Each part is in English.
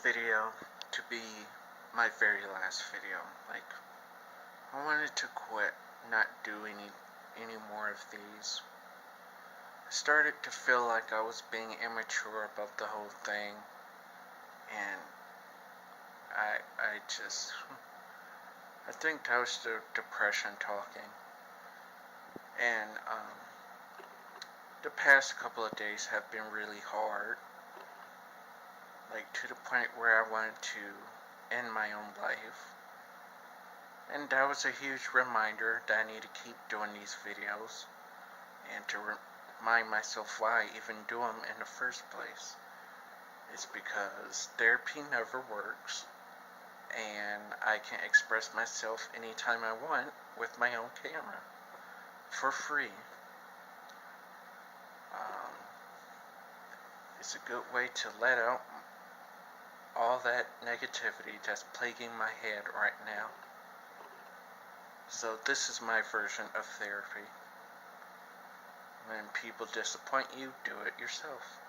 video to be my very last video. I wanted to quit, not do any more of these. I started to feel like I was being immature about the whole thing, and I think that was the depression talking. And the past couple of days have been really hard, to the point where I wanted to end my own life. And that was a huge reminder that I need to keep doing these videos, and to remind myself why I even do them in the first place. It's because therapy never works, and I can express myself anytime I want with my own camera, for free. It's a good way to let out all that negativity that's plaguing my head right now. So this is my version of therapy. When people disappoint you, do it yourself.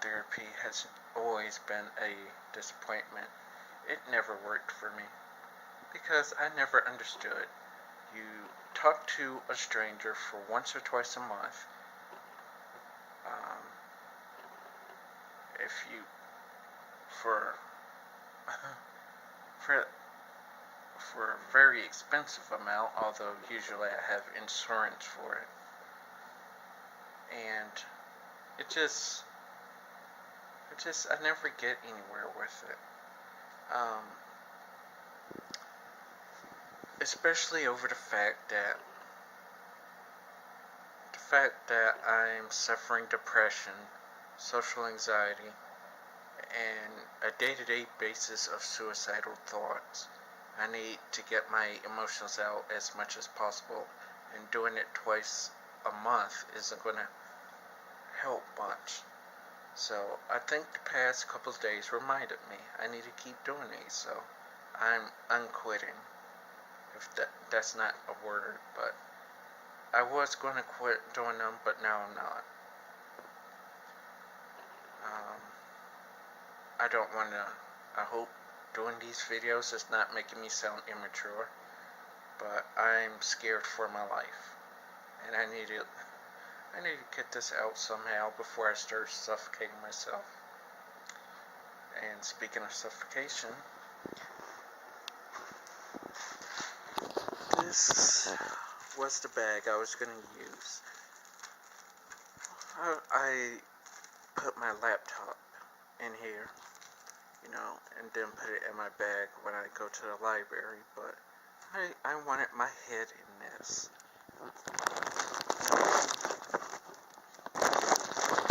Therapy has always been a disappointment. It never worked for me, because I never understood. You talk to a stranger for once or twice a month. If you, for a very expensive amount, although usually I have insurance for it. And I never get anywhere with it. Especially over the fact that I'm suffering depression, social anxiety, and a day-to-day basis of suicidal thoughts. I need to get my emotions out as much as possible, and doing it twice a month isn't going to help much. So I think the past couple of days reminded me I need to keep doing these, so I'm unquitting, if that's not a word, but I was going to quit doing them, but now I'm not. I don't want to, I hope doing these videos is not making me sound immature, but I'm scared for my life, and I need to get this out somehow before I start suffocating myself. And speaking of suffocation, this was the bag I was going to use. I put my laptop in here, and then put it in my bag when I go to the library, but I wanted my head in this.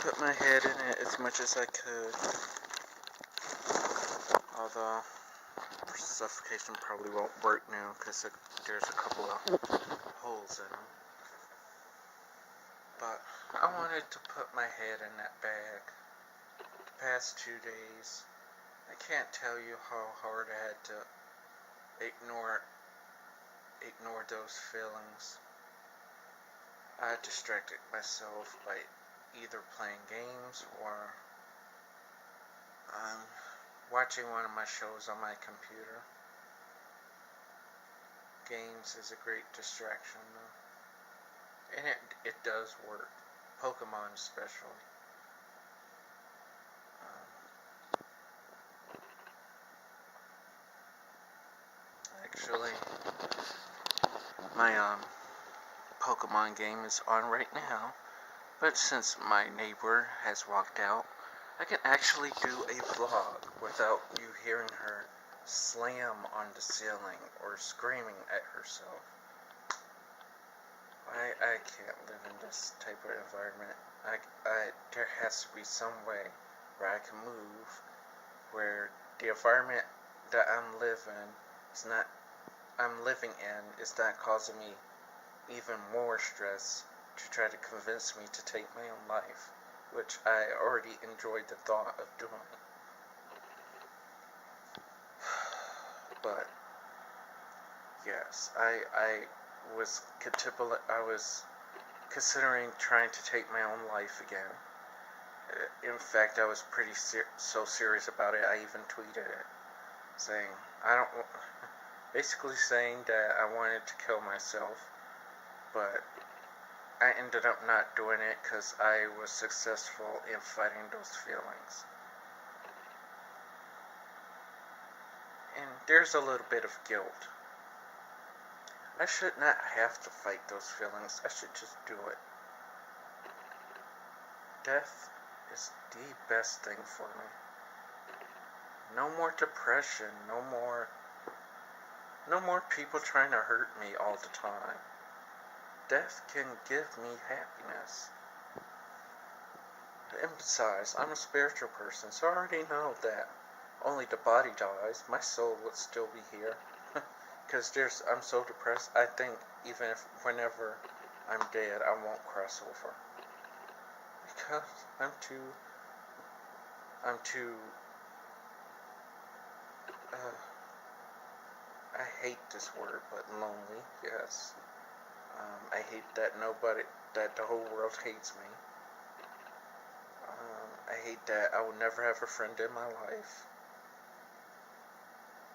Put my head in it as much as I could, although suffocation probably won't work now because there's a couple of holes in them. But I wanted to put my head in that bag. The past 2 days, I can't tell you how hard I had to ignore those feelings. I distracted myself by either playing games or watching one of my shows on my computer. Games is a great distraction, though. And it does work. Pokemon especially. Actually, my Pokemon game is on right now, but since my neighbor has walked out, I can actually do a vlog without you hearing her slam on the ceiling or screaming at herself. I can't live in this type of environment. There has to be some way where I can move, where the environment that I'm living is not causing me even more stress to try to convince me to take my own life, which I already enjoyed the thought of doing. But yes, I was considering trying to take my own life again, In fact, I was so serious about it, I even tweeted it, saying, I don't, basically saying that I wanted to kill myself, but I ended up not doing it because I was successful in fighting those feelings. And there's a little bit of guilt. I should not have to fight those feelings. I should just do it. Death is the best thing for me. No more depression, no more people trying to hurt me all the time. Death can give me happiness. And besides, I'm a spiritual person, so I already know that only the body dies, my soul would still be here. Because I'm so depressed, I think even if whenever I'm dead, I won't cross over. Because I'm too, I hate this word, but lonely, yes. I hate that that the whole world hates me. I hate that I will never have a friend in my life.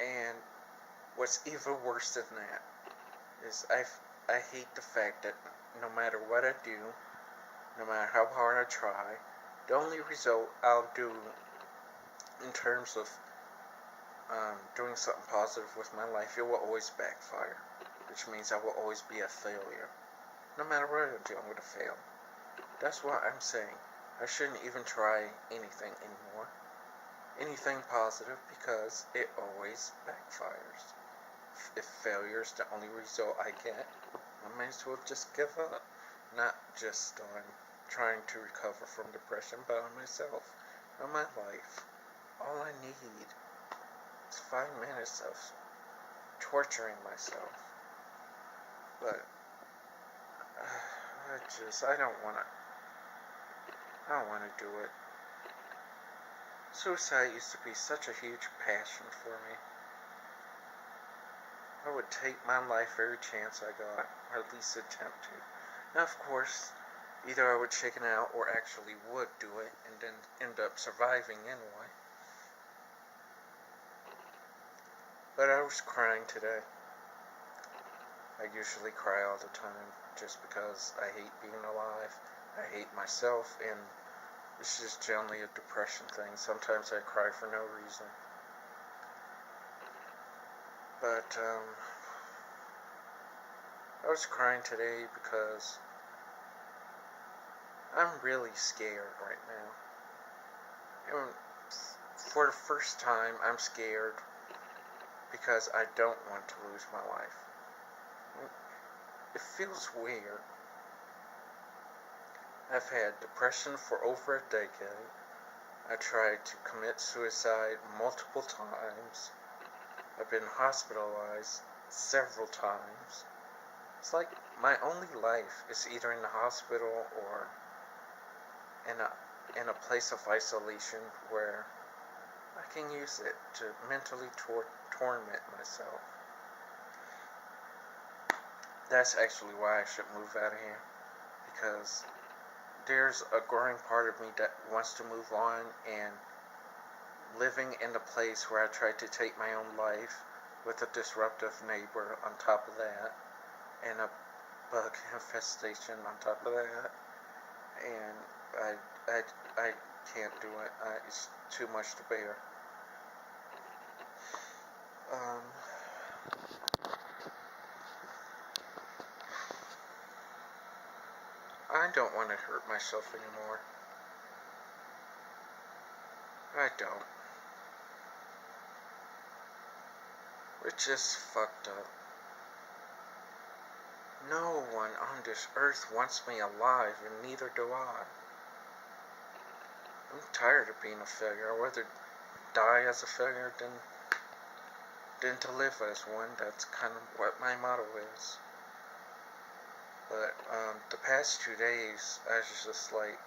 And what's even worse than that is I hate the fact that no matter what I do, no matter how hard I try, the only result I'll do in terms of doing something positive with my life, it will always backfire, which means I will always be a failure. No matter what I do, I'm going to fail. That's why I'm saying I shouldn't even try anything anymore, anything positive, because it always backfires. If failure is the only result I get, I might as well just give up. Not just on trying to recover from depression, but on myself, on my life. All I need is 5 minutes of torturing myself. But I don't want to do it. Suicide used to be such a huge passion for me. I would take my life every chance I got, or at least attempt to. Now, of course, either I would chicken out or actually would do it and then end up surviving anyway. But I was crying today. I usually cry all the time just because I hate being alive. I hate myself, and it's just generally a depression thing. Sometimes I cry for no reason. But I was crying today because I'm really scared right now. And for the first time, I'm scared because I don't want to lose my life. It feels weird. I've had depression for over a decade. I tried to commit suicide multiple times. I've been hospitalized several times. It's like my only life is either in the hospital or in a place of isolation where I can use it to mentally torment myself. That's actually why I should move out of here, because there's a growing part of me that wants to move on, and living in a place where I tried to take my own life with a disruptive neighbor on top of that, and a bug infestation on top of that, and I can't do it. It's too much to bear. I don't want to hurt myself anymore. I don't. It's just fucked up. No one on this earth wants me alive, and neither do I. I'm tired of being a failure. I'd rather die as a failure than to live as one. That's kind of what my motto is. But the past 2 days, I was just like,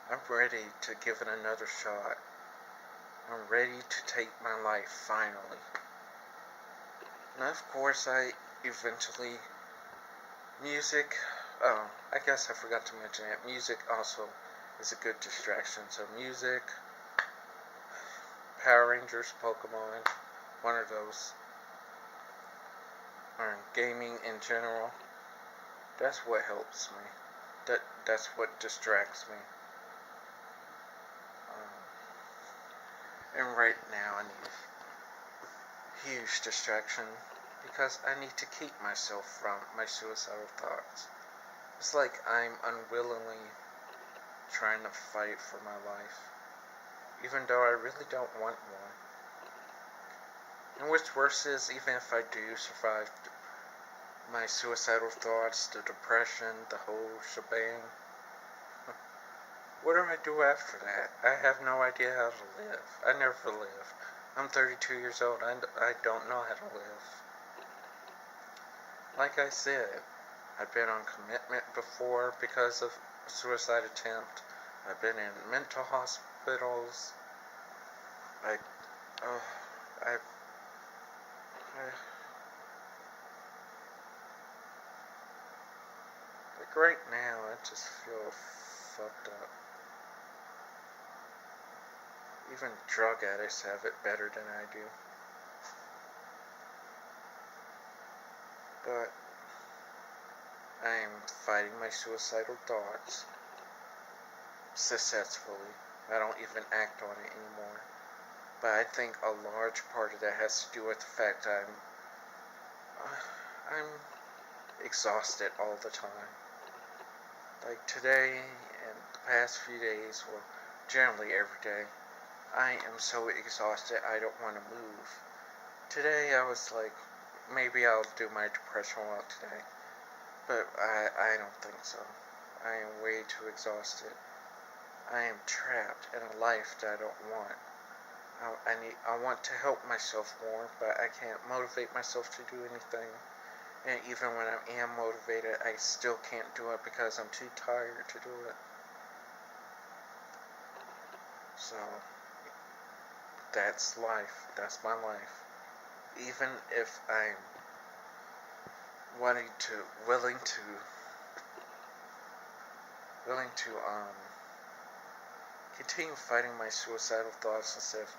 I'm ready to give it another shot. I'm ready to take my life, finally. Now, of course, music, I guess I forgot to mention that music also is a good distraction. So music, Power Rangers, Pokemon, one of those, or gaming in general. That's what helps me. That's what distracts me. And right now I need a huge distraction because I need to keep myself from my suicidal thoughts. It's like I'm unwillingly trying to fight for my life, even though I really don't want one. And what's worse is, even if I do survive my suicidal thoughts, the depression, the whole shebang, what do I do after that? I have no idea how to live. I never lived. I'm 32 years old. I don't know how to live. Like I said, I've been on commitment before because of a suicide attempt. I've been in mental hospitals. I, uh, I, like right now, I just feel fucked up. Even drug addicts have it better than I do. But I'm fighting my suicidal thoughts successfully. I don't even act on it anymore. But I think a large part of that has to do with the fact I'm exhausted all the time. Like today and the past few days, well, generally every day, I am so exhausted I don't want to move. Today I was like, maybe I'll do my depression walk today. But I don't think so. I am way too exhausted. I am trapped in a life that I don't want. I want to help myself more, but I can't motivate myself to do anything. And even when I am motivated, I still can't do it because I'm too tired to do it. So, that's life. That's my life. Even if I'm willing to continue fighting my suicidal thoughts instead of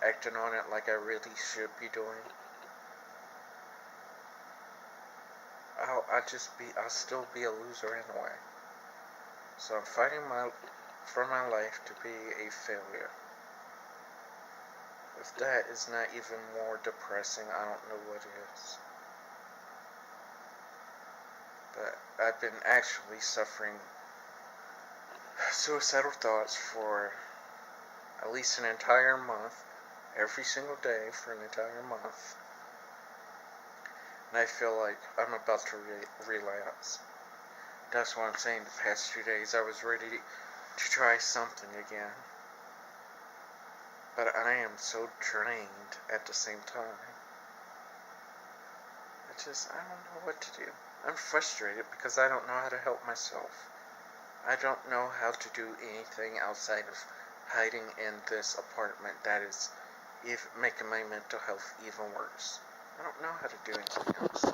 acting on it like I really should be doing, I'll still be a loser anyway. So I'm fighting for my life to be a failure. If that is not even more depressing, I don't know what is. But I've been actually suffering suicidal thoughts for at least an entire month, every single day for an entire month. And I feel like I'm about to relapse. That's what I'm saying. The past 2 days I was ready to try something again. But I am so drained at the same time. I don't know what to do. I'm frustrated because I don't know how to help myself. I don't know how to do anything outside of hiding in this apartment that is making my mental health even worse. I don't know how to do anything else.